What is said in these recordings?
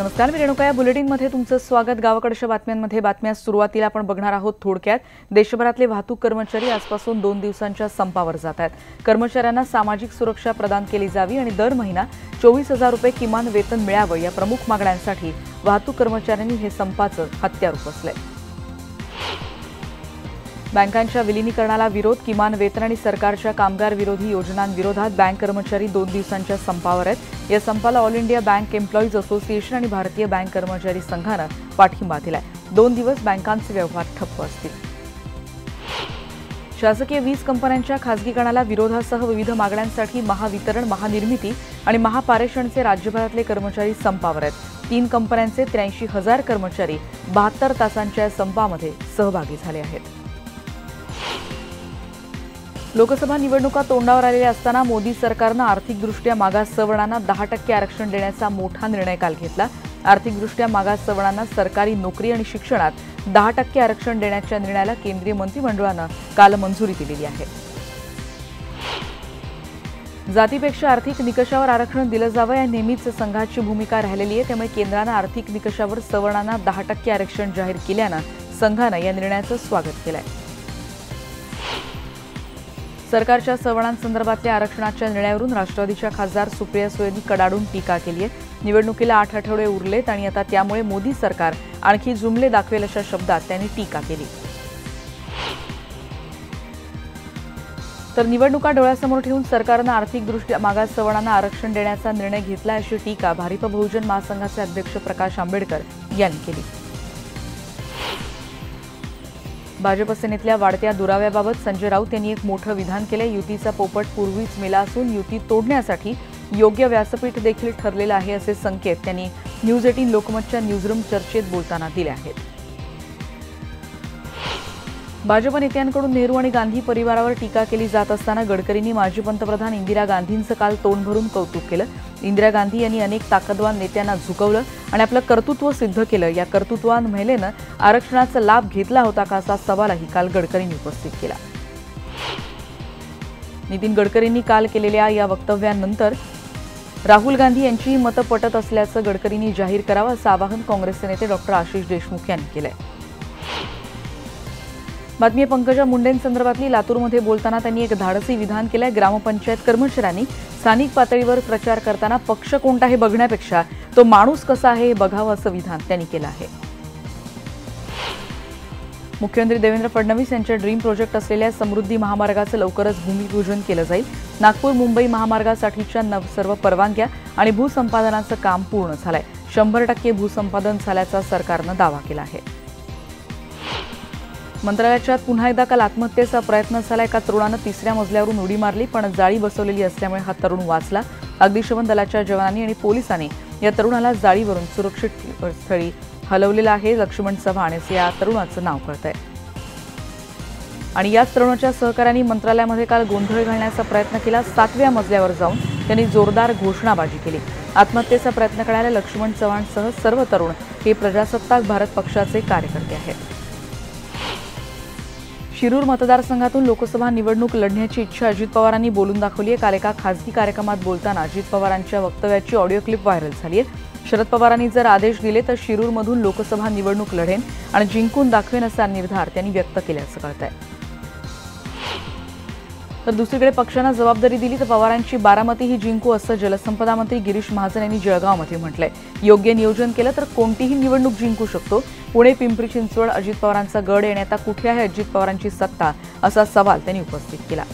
नमस्कार, मी रेणुका. या बुलेटिनमध्ये तुमचं स्वागत. गावाकडच्या बातम्यांमध्ये बातम्या सुरुवातीला आपण बघणार आहोत थोडक्यात. देशभरातले वाहतूक कर्मचारी आजपासून 2 दिवसांच्या संपावर जात आहेत. कर्मचाऱ्यांना सामाजिक सुरक्षा प्रदान केली जावी आणि दर महिना 24,000 रुपये किमान वेतन मिळावं या प्रमुख मागण्यांसाठी वाहतूक कर्मचाऱ्यांनी हे संपाचं हत्यार उपसलंय. बँकांच्या विलीनीकरणाला विरोध, किमान वेतन आणि सरकारच्या कामगार विरोधी योजनांविरोधात बँक कर्मचारी 2 दिवसांच्या संपावर आहेत. या संपाला all India bank employees association आणि भारतीय बँक कर्मचारी संघानं पाठिंबा दिलाय. 2 दिवस बँकांचे व्यवहार ठप्प असतील. शासकीय वीज कंपन्यांच्या खासगीकरणाला विरोधासह विविध मागण्यांसाठी महावितरण, महानिर्मिती आणि महापारेषणचे राज्यभरातले कर्मचारी संपावर आहेत. 3 कंपन्यांचे 83,000 कर्मचारी 72 तासांच्या संपामध्ये सहभागी झाले आहेत. लोकसभा निवडणुका तोंडावर आलेल्या असताना मोदी सरकारनं आर्थिकदृष्ट्या मागास सवर्णांना 10% आरक्षण देण्याचा मोठा निर्णय काल घेतला. आर्थिकदृष्ट्या मागास सवर्णांना सरकारी नोकरी आणि शिक्षणात 10% आरक्षण देण्याच्या निर्णयाला केंद्रीय मंत्रिमंडळानं काल मंजुरी दिलेली आहे. जातीपेक्षा आर्थिक निकषावर आरक्षण दिलं जावं या नेहमीच संघाची भूमिका राहिलेली आहे. त्यामुळे केंद्रानं आर्थिक निकषावर सवर्णांना 10% आरक्षण जाहीर केल्यानं संघानं या निर्णयाचं स्वागत केलंय. सरकारच्या सवर्णांसंदर्भातल्या आरक्षणाच्या निर्णयावरून राष्ट्रवादीच्या खासदार सुप्रिया सुळे यांनी कडाडून टीका केली आहे. निवडणुकीला 8 आठवडे उरलेत आणि आता त्यामुळे मोदी सरकार आणखी जुमले दाखवेल अशा शब्दात त्यांनी टीका केली. तर निवडणुका डोळ्यासमोर ठेवून सरकारनं आर्थिकदृष्ट्या मागास सवर्णांना आरक्षण देण्याचा निर्णय घेतला अशी टीका भारिप बहुजन महासंघाचे अध्यक्ष प्रकाश आंबेडकर यांनी केली. भाजप सेनेतल्या वाढत्या दुराव्याबाबत संजय राऊत यांनी एक मोठं विधान केलं. युतीचा पोपट पूर्वीच मेला असून युती तोडण्यासाठी योग्य व्यासपीठ देखील ठरलेलं आहे असे संकेत त्यांनी न्यूज 18 लोकमतच्या न्यूजरूम चर्चेत बोलताना दिले आहेत. भाजप नेत्यांकडून नेहरू आणि गांधी परिवारावर टीका केली जात असताना गडकरींनी माजी पंतप्रधान इंदिरा गांधींचं काल तोंड भरून कौतुक केलं. इंदिरा गांधी यांनी अनेक ताकदवान नेत्यांना झुकवलं आणि आपलं कर्तृत्व सिद्ध केलं. या कर्तृत्ववान महिलेनं आरक्षणाचा लाभ घेतला होता का असा सवालही काल गडकरींनी उपस्थित केला. नितीन गडकरींनी काल केलेल्या या वक्तव्यानंतर राहुल गांधी यांची मतं पटत असल्याचं गडकरींनी जाहीर करावं असं आवाहन काँग्रेसचे नेते डॉ. आशिष देशमुख यांनी केलंय. बातमी पंकजा मुंडेंसंदर्भातली. लातूरमध्ये बोलताना त्यांनी एक धाडसी विधान केलंय. ग्रामपंचायत कर्मचाऱ्यांनी स्थानिक पातळीवर प्रचार करताना पक्ष कोणता हे बघण्यापेक्षा तो माणूस कसा आहे हे बघावं असं विधान त्यांनी केलं आहे. मुख्यमंत्री देवेंद्र फडणवीस यांच्या ड्रीम प्रोजेक्ट असलेल्या समृद्धी महामार्गाचं लवकरच भूमिपूजन केलं जाईल. नागपूर मुंबई महामार्गासाठीच्या सर्व परवानग्या आणि भूसंपादनाचं काम पूर्ण झालंय. 100% भूसंपादन झाल्याचा सरकारनं दावा केला आहे. मंत्रालयात पुन्हा एकदा काल आत्महत्येचा प्रयत्न झाला. एका तरुणानं 3ऱ्या मजल्यावरून उडी मारली पण जाळी बसवलेली असल्यामुळे हा तरुण वाचला. अग्निशमन दलाच्या जवानांनी आणि पोलिसांनी या तरुणाला जाळीवरून सुरक्षित स्थळी हलवलेलं आहे. लक्ष्मण चव्हाण असं या तरुणाचं नाव कळतंय. आणि याच तरुणाच्या सहकाऱ्यांनी मंत्रालयामध्ये काल गोंधळ घालण्याचा प्रयत्न केला. 7व्या मजल्यावर जाऊन त्यांनी जोरदार घोषणाबाजी केली. आत्महत्येचा प्रयत्न करणाऱ्या लक्ष्मण चव्हाणसह सर्व तरुण हे प्रजासत्ताक भारत पक्षाचे कार्यकर्ते आहेत. शिरूर मतदारसंघातून लोकसभा निवडणूक लढण्याची इच्छा अजित पवारांनी बोलून दाखवली आहे. काल एका खासगी कार्यक्रमात बोलताना अजित पवारांच्या वक्तव्याची ऑडिओ क्लिप व्हायरल झाली आहे. शरद पवारांनी जर आदेश दिले तर शिरूरमधून लोकसभा निवडणूक लढेन आणि जिंकून दाखवेन असा निर्धार त्यांनी व्यक्त केल्याचं कळतंय. तर दुसरीकडे पक्षानं जबाबदारी दिली तर पवारांची बारामतीही जिंकू असं जलसंपदा मंत्री गिरीश महाजन यांनी जळगावमध्ये म्हटलंय. योग्य नियोजन केलं तर कोणतीही निवडणूक जिंकू शकतो. पुणे, पिंपरी चिंचवड अजित पवारांचा गड आहे आणि आता कुठे आहे अजित पवारांची सत्ता असा सवाल त्यांनी उपस्थित केला.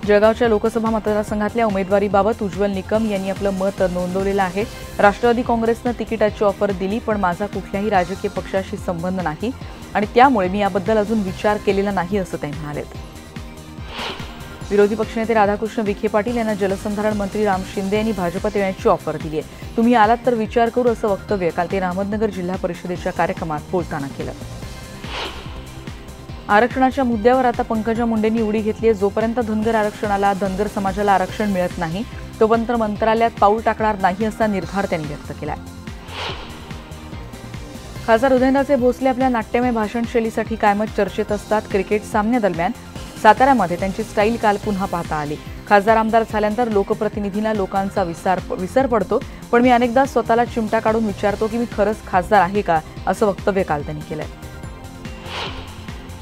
जळगावच्या लोकसभा मतदारसंघातल्या उमेदवारीबाबत उज्ज्वल निकम यांनी आपलं मत नोंदवलेलं आहे. राष्ट्रवादी काँग्रेसनं तिकिटाची ऑफर दिली पण माझा कुठल्याही राजकीय पक्षाशी संबंध नाही आणि त्यामुळे मी याबद्दल अजून विचार केलेला नाही असं ते म्हणालेत. विरोधी पक्षनेते राधाकृष्ण विखे पाटील यांना जलसंधारण मंत्री राम शिंदे यांनी भाजपत येण्याची ऑफर दिली आहे. तुम्ही आलात तर विचार करू असं वक्तव्य काल ते अहमदनगर जिल्हा परिषदेच्या कार्यक्रमात बोलताना केलं. आरक्षणाच्या मुद्द्यावर आता पंकजा मुंडेंनी उडी घेतली आहे. जोपर्यंत धनगर आरक्षणाला, धनगर समाजाला आरक्षण मिळत नाही तोपर्यंत मंत्रालयात पाऊल टाकणार नाही असा निर्धार त्यांनी व्यक्त केला. खासदार उदयनराजे भोसले आपल्या नाट्यमय भाषण शैलीसाठी कायमच चर्चेत असतात. क्रिकेट सामन्यादरम्यान साताऱ्यामध्ये त्यांची स्टाईल काल पुन्हा पाहता आली. खासदार आमदार झाल्यानंतर लोकप्रतिनिधींना लोकांचा विसर पडतो, पण मी अनेकदा स्वतःला चिमटा काढून विचारतो की मी खरंच खासदार आहे का, असं वक्तव्य काल त्यांनी केलंय.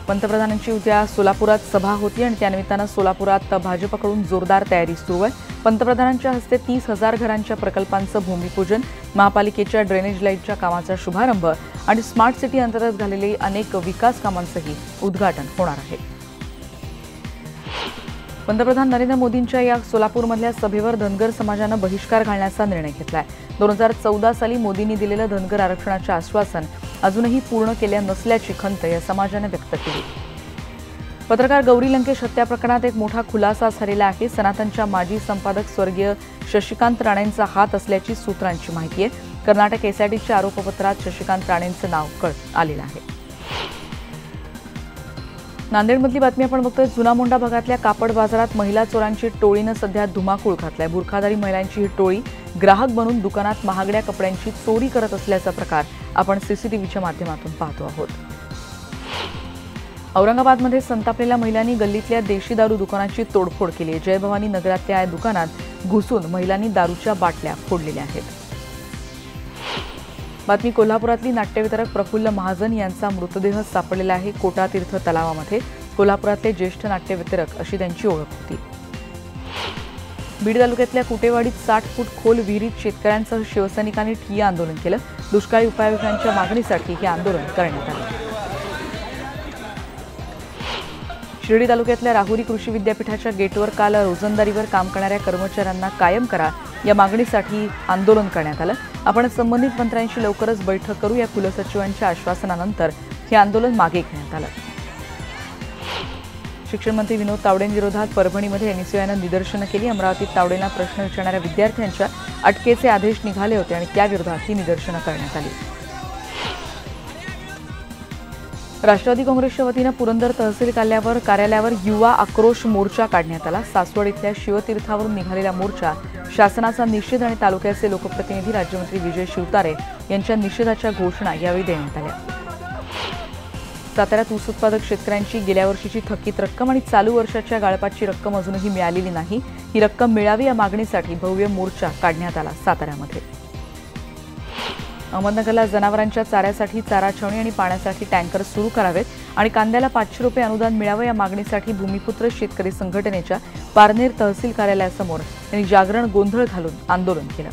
पंतप्रधानांची उद्या सोलापुरात सभा होती आणि त्यानिमित्तानं सोलापुरात भाजपकडून जोरदार तयारी सुरू आहे. पंतप्रधानांच्या हस्ते 30,000 घरांच्या प्रकल्पांचं भूमिपूजन, महापालिकेच्या ड्रेनेज लाईनच्या कामाचा शुभारंभ आणि स्मार्ट सिटी अंतर्गत झालेले अनेक विकास कामांचंही उद्घाटन होणार आहे. पंतप्रधान नरेंद्र मोदींच्या या सोलापूरमधल्या सभेवर धनगर समाजानं बहिष्कार घालण्याचा निर्णय घेतलाय. 2014 साली मोदींनी दिलेलं धनगर आरक्षणाचं आश्वासन अजूनही पूर्ण केलं नसल्याची खंत या समाजाने व्यक्त केली. पत्रकार गौरी लंकेश हत्या प्रकरणात एक मोठा खुलासा झालेला आहे. सनातनच्या माजी संपादक स्वर्गीय शशिकांत राणेंचा हात असल्याची सूत्रांची माहिती आहे. कर्नाटक एसआयटीच्या आरोपपत्रात शशिकांत राणेंचं नाव आलेलं आहे. नांदेडमधली बातमी आपण बघतोय. जुना मोंढा भागातल्या कापड बाजारात महिला चोरांची टोळीनं सध्या धुमाकूळ घातलाय. बुरखाधारी महिलांची ही टोळी ग्राहक बनून दुकानात महागड्या कपड्यांची चोरी करत असल्याचा प्रकार आपण सीसीटीव्हीच्या माध्यमातून पाहतो आहोत. औरंगाबादमध्ये संतापलेल्या महिलांनी गल्लीतल्या देशी दारू दुकानाची तोडफोड केली. जयभवानी नगरातल्या या दुकानात घुसून महिलांनी दारूच्या बाटल्या फोडलेल्या आहेत. बातमी कोल्हापुरातली नाट्यवितरक प्रफुल्ल महाजन यांचा मृतदेह सापडलेला आहे कोटातीर्थ तलावामध्ये. कोल्हापुरातले ज्येष्ठ नाट्यवितरक अशी त्यांची ओळख होती. बीड तालुक्यातल्या कुटेवाडीत 60 फूट खोल विहिरीत शेतकऱ्यांसह शिवसैनिकांनी ठिय्या आंदोलन केलं. दुष्काळी उपाययोजनांच्या मागणीसाठी हे आंदोलन करण्यात आलं. शिर्डी तालुक्यातल्या राहुरी कृषी विद्यापीठाच्या गेटवर काल रोजंदारीवर काम करणाऱ्या कर्मचाऱ्यांना कायम करा या मागणीसाठी आंदोलन करण्यात आलं. आपण संबंधित मंत्र्यांशी लवकरच बैठक करू या कुलसचिवांच्या आश्वासनानंतर हे आंदोलन मागे घेण्यात आलं. शिक्षण मंत्री विनोद तावडेंविरोधात परभणीमध्ये एनएसयूआयनं निदर्शनं केली. अमरावतीत तावडेंना प्रश्न विचारणाऱ्या विद्यार्थ्यांच्या अटकेचे आदेश निघाले होते आणि त्याविरोधात ही निदर्शनं करण्यात आली. राष्ट्रवादी काँग्रेसच्या वतीनं पुरंदर तहसील कार्यालयावर युवा आक्रोश मोर्चा काढण्यात आला. सासवड इथल्या शिवतीर्थावरून निघालेला मोर्चा शासनाचा निषेध आणि तालुक्याचे लोकप्रतिनिधी राज्यमंत्री विजय शिवतारे यांच्या निषेधाच्या घोषणा यावेळी देण्यात आल्या. साताऱ्यात ऊस उत्पादक शेतकऱ्यांची गेल्या वर्षीची थकीत रक्कम आणि चालू वर्षाच्या गाळपाची रक्कम अजूनही मिळालेली नाही. ही रक्कम मिळावी या मागणीसाठी भव्य मोर्चा काढण्यात आला. साताऱ्यामध्ये अहमदनगरला जनावरांच्या चाऱ्यासाठी चारा छावणी आणि पाण्यासाठी टँकर सुरू करावेत आणि कांद्याला 500 रुपये अनुदान मिळावं या मागणीसाठी भूमिपुत्र शेतकरी संघटनेच्या पारनेर तहसील कार्यालयासमोर त्यांनी जागरण गोंधळ घालून आंदोलन केलं.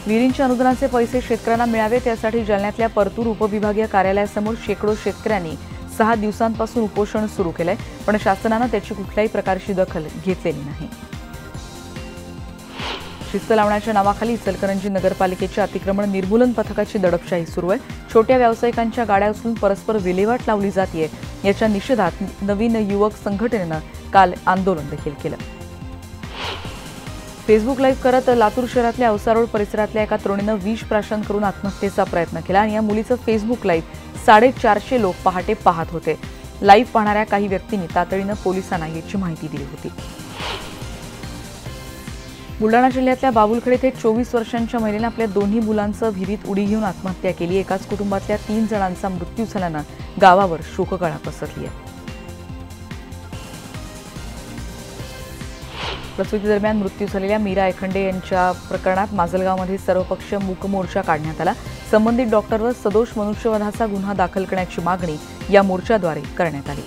विहिरींच्या अनुदानाचे पैसे शेतकऱ्यांना मिळावेत यासाठी जालन्यातल्या परतूर उपविभागीय कार्यालयासमोर शेकडो शेतकऱ्यांनी 6 दिवसांपासून उपोषण सुरू केलंय, पण शासनानं त्याची कुठल्याही प्रकारची दखल घेतलेली नाही. शिस्त लावण्याच्या नावाखाली इचलकरंजी नगरपालिकेच्या अतिक्रमण निर्मूलन पथकाची दडपशाही सुरू आहे. छोट्या व्यावसायिकांच्या गाड्या उचलून परस्पर विल्हेवाट लावली जाते याच्या निषेधात नवीन युवक संघटनेनं काल आंदोलन देखील केलं. फेसबुक लाईव्ह करत लातूर शहरातल्या औसा रोड परिसरातल्या एका तरुणीनं विष प्राशन करून आत्महत्येचा प्रयत्न केला आणि या मुलीचं फेसबुक लाईव्ह 450 लोक पहाटे पाहत होते. लाईव्ह पाहणाऱ्या काही व्यक्तींनी तातडीनं पोलिसांना याची माहिती दिली होती. बुलढाणा जिल्ह्यातल्या बाबुलखेड येथे 24 वर्षांच्या महिलेनं आपल्या दोन्ही मुलांसह विहिरीत उडी घेऊन आत्महत्या केली. एकाच कुटुंबातल्या 3 जणांचा मृत्यू झाल्यानं गावावर शोककळा पसरली आहे. प्रसूतीदरम्यान मृत्यू झालेल्या मीरा एखंडे यांच्या प्रकरणात माजलगावमध्ये सर्वपक्षीय मूक मोर्चा काढण्यात आला. संबंधित डॉक्टरवर सदोष मनुष्यवधाचा गुन्हा दाखल करण्याची मागणी या मोर्चाद्वारे करण्यात आली.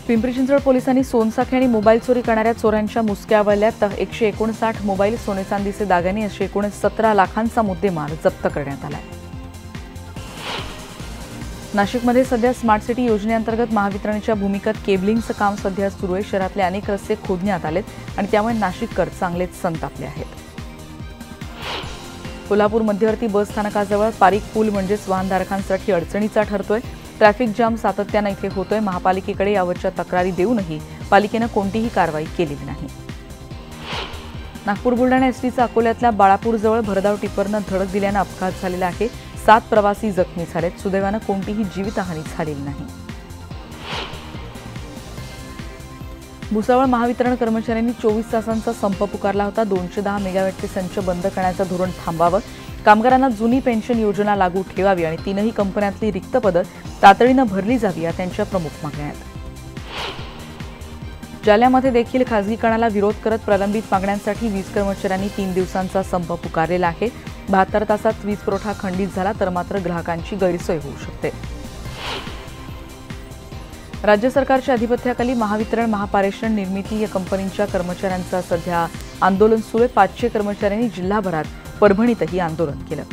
पिंपरी चिंचवड पोलिसांनी सोनसाखळी आणि मोबाईल चोरी करणाऱ्या चोरांच्या मुसक्या आवळल्यात 159 मोबाईल, सोने चांदीचे दागिने असे एकूण 17 लाखांचा मुद्देमाल जप्त करण्यात आला. नाशिकमध्ये सध्या स्मार्ट सिटी योजनेअंतर्गत महावितरणच्या भूमिगत केबलिंगचं काम सध्या सुरू आहे. शहरातले अनेक रस्ते खोदण्यात आलेत आणि त्यामुळे नाशिककर चांगलेच संतापले आहेत. कोल्हापूर मध्यवर्ती बस स्थानकाजवळ पारीक पूल म्हणजेच वाहनधारकांसाठी अडचणीचा ठरतोय. ट्रॅफिक जाम सातत्यानं इथे होतोय. महापालिकेकडे यावरच्या तक्रारी देऊनही पालिकेनं कोणतीही कारवाई केलेली नाही. नागपूर बुलढाणा एसटीचा अकोल्यातल्या बाळापूरजवळ भरधाव टिप्परनं धडक दिल्यानं अपघात झालेला आहे. 7 प्रवासी जखमी झालेत. सुदैवानं कोणतीही जीवितहानी झालेली नाही. भुसावळ महावितरण कर्मचाऱ्यांनी 24 तासांचा संप पुकारला होता. 210 मेगावॅटचे संच बंद करण्याचं धोरण थांबावं कामगारांना जुनी पेन्शन योजना लागू ठेवावी आणि तीनही कंपन्यातली रिक्त पदं तातडीनं भरली जावी या त्यांच्या प्रमुख मागण्या आहेत. जालन्यामध्ये देखील खासगीकरणाला विरोध करत प्रलंबित मागण्यांसाठी वीज कर्मचाऱ्यांनी 3 दिवसांचा संप पुकारलेला आहे. 72 तासात वीज पुरवठा खंडित झाला तर मात्र ग्राहकांची गैरसोय होऊ शकते. राज्य सरकारच्या अधिपत्याखाली महावितरण, महापारेषण, निर्मिती या कंपनींच्या कर्मचाऱ्यांचा सध्या आंदोलन सुरू आहे. 500 कर्मचाऱ्यांनी जिल्हाभरात, परभणीतही आंदोलन केलं.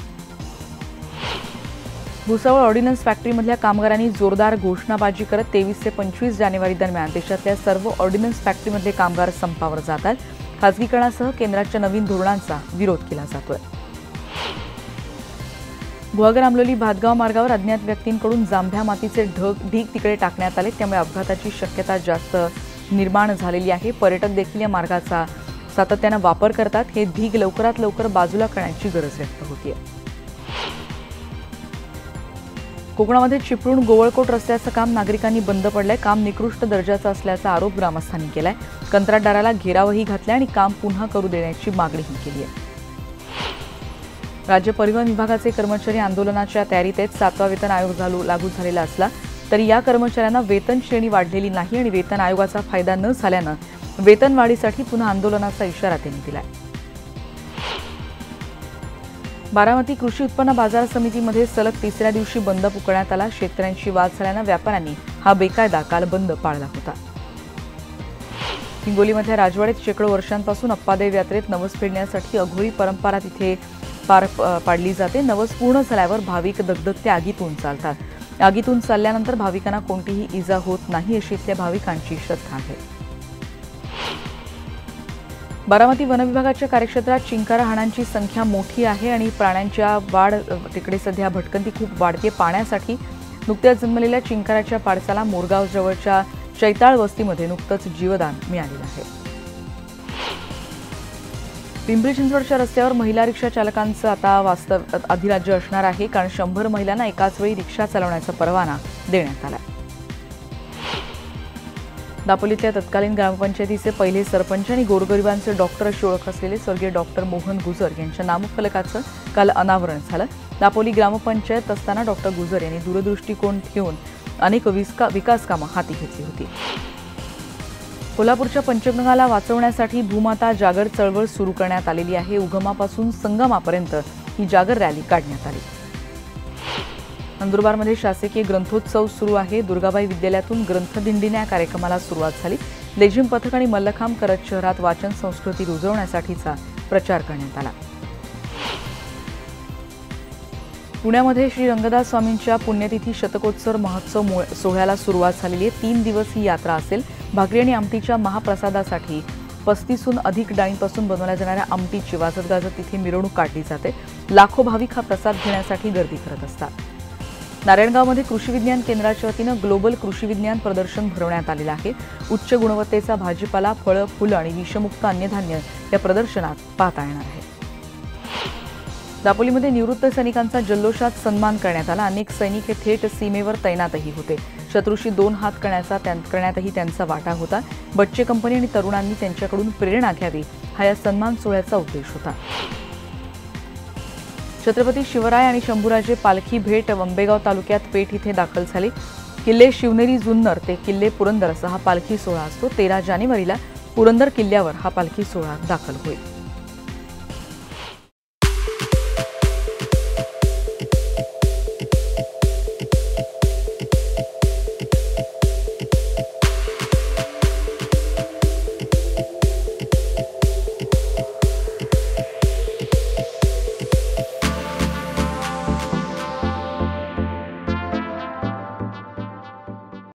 भुसावळ ऑर्डिनन्स फॅक्टरीमधल्या कामगारांनी जोरदार घोषणाबाजी करत 23 ते 25 जानेवारी दरम्यान देशातल्या सर्व ऑर्डिनन्स फॅक्टरीमधले कामगार संपावर जातात. खासगीकरणासह केंद्राच्या नवीन धोरणांचा विरोध केला जातोय. गुहागर आंबलोली भातगाव मार्गावर अज्ञात व्यक्तींकडून जांभ्या मातीचे ढीग तिकडे टाकण्यात आले, त्यामुळे अपघाताची शक्यता जास्त निर्माण झालेली आहे. पर्यटक देखील या मार्गाचा सातत्यानं वापर करतात. हे ढीग लवकरात लवकर बाजूला करण्याची गरज व्यक्त होतीये. कोकणामध्ये चिपळूण गोवळकोट रस्त्याचं काम नागरिकांनी बंद पडलंय. काम निकृष्ट दर्जाचं असल्याचा आरोप ग्रामस्थांनी केलाय. कंत्राटदाराला घेरावही घातलाय आणि काम पुन्हा करू देण्याची मागणीही केली आहे. राज्य परिवहन विभागाचे कर्मचारी आंदोलनाच्या तयारीत आहेत. 7वा वेतन आयोग लागू झालेला असला तरी या कर्मचाऱ्यांना वेतन श्रेणी वाढलेली नाही आणि वेतन आयोगाचा फायदा न झाल्यानं वेतन वाढीसाठी पुन्हा आंदोलनाचा इशारा त्यांनी दिलाय. बारामती कृषी उत्पन्न बाजार समितीमध्ये सलग 3ऱ्या दिवशी बंद पुकारण्यात आला. शेतकऱ्यांशी वाद झाल्यानं व्यापाऱ्यांनी हा बेकायदा काल बंद पाळला होता. हिंगोलीमध्ये राजवाड्यात शेकडो वर्षांपासून अप्पादेव यात्रेत नवस फेडण्यासाठी अघोरी परंपरा तिथे पार पाडली जाते. नवस पूर्ण झाल्यावर भाविक दगदगत्या आगीतून चालतात. आगीतून चालल्यानंतर भाविकांना कोणतीही इजा होत नाही अशी इथल्या भाविकांची श्रद्धा आहे. बारामती वनविभागाच्या कार्यक्षेत्रात चिंकारा हाणांची संख्या मोठी आहे आणि प्राण्यांच्या वाढ तिकडे सध्या भटकंती खूप वाढते. पाण्यासाठी नुकत्याच जन्मलेल्या चिंकाराच्या पाडसाला मोरगाव जवळच्या चैताळ वस्तीमध्ये नुकतंच जीवदान मिळालेलं आहे. पिंपरी चिंचवडच्या रस्त्यावर महिला रिक्षा चालकांचं आता अधिराज्य असणार आहे, कारण 100 महिलांना एकाच वेळी रिक्षा चालवण्याचा परवाना देण्यात आला. दापोलीतल्या तत्कालीन ग्रामपंचायतीचे पहिले सरपंच आणि गोरगरिबांचे डॉक्टर अशी ओळख असलेले स्वर्गीय डॉक्टर मोहन गुजर यांच्या नामफलकाचं काल अनावरण झालं. दापोली ग्रामपंचायत असताना डॉक्टर गुजर यांनी दूरदृष्टिकोन ठेवून अनेक विकास कामं हाती घेतली होती. कोल्हापूरच्या पंचगंगाला वाचवण्यासाठी भूमाता जागर चळवळ सुरू करण्यात आलेली आहे. उगमापासून संगमापर्यंत ही जागर रॅली काढण्यात आली. नंदुरबारमध्ये शासकीय ग्रंथोत्सव सुरू आहे. दुर्गाबाई विद्यालयातून ग्रंथदिंडीने या कार्यक्रमाला सुरुवात झाली. लेझिम पथक आणि मल्लखांब करत शहरात वाचन संस्कृती रुजवण्यासाठीचा प्रचार करण्यात आला. पुण्यामध्ये श्री रंगदास स्वामींच्या पुण्यतिथी शतकोत्सव महोत्सव सोहळ्याला सुरुवात झालेली आहे. 3 दिवस ही यात्रा असेल. भाकरी आणि आमटीच्या महाप्रसादासाठी 35हून अधिक डाळींपासून बनवल्या जाणाऱ्या आमटीची वाजत गाजत तिथे मिरवणूक काढली जाते. लाखो भाविक हा प्रसाद घेण्यासाठी गर्दी करत असतात. नारायणगावमध्ये कृषी विज्ञान केंद्राच्या वतीनं ग्लोबल कृषी विज्ञान प्रदर्शन भरवण्यात आलेलं आहे. उच्च गुणवत्तेचा भाजीपाला, फळं, फुलं आणि विषमुक्त अन्नधान्य या प्रदर्शनात पाहता येणार आहे. दापोलीमध्ये निवृत्त सैनिकांचा जल्लोषात सन्मान करण्यात आला. अनेक सैनिक हे थेट सीमेवर तैनातही होते. शत्रूशी 2 हात करण्यातही त्यांचा वाटा होता. बच्चे कंपनी आणि तरुणांनी त्यांच्याकडून प्रेरणा घ्यावी हा या सन्मान सोहळ्याचा उद्देश होता. छत्रपती शिवराय आणि शंभूराजे पालखी भेट वंबेगाव तालुक्यात पेठ इथे दाखल झाली. किल्ले शिवनेरी जुन्नर ते किल्ले पुरंदर असा हा पालखी सोहळा असतो. 13 जानेवारीला पुरंदर किल्ल्यावर हा पालखी सोहळा दाखल होईल.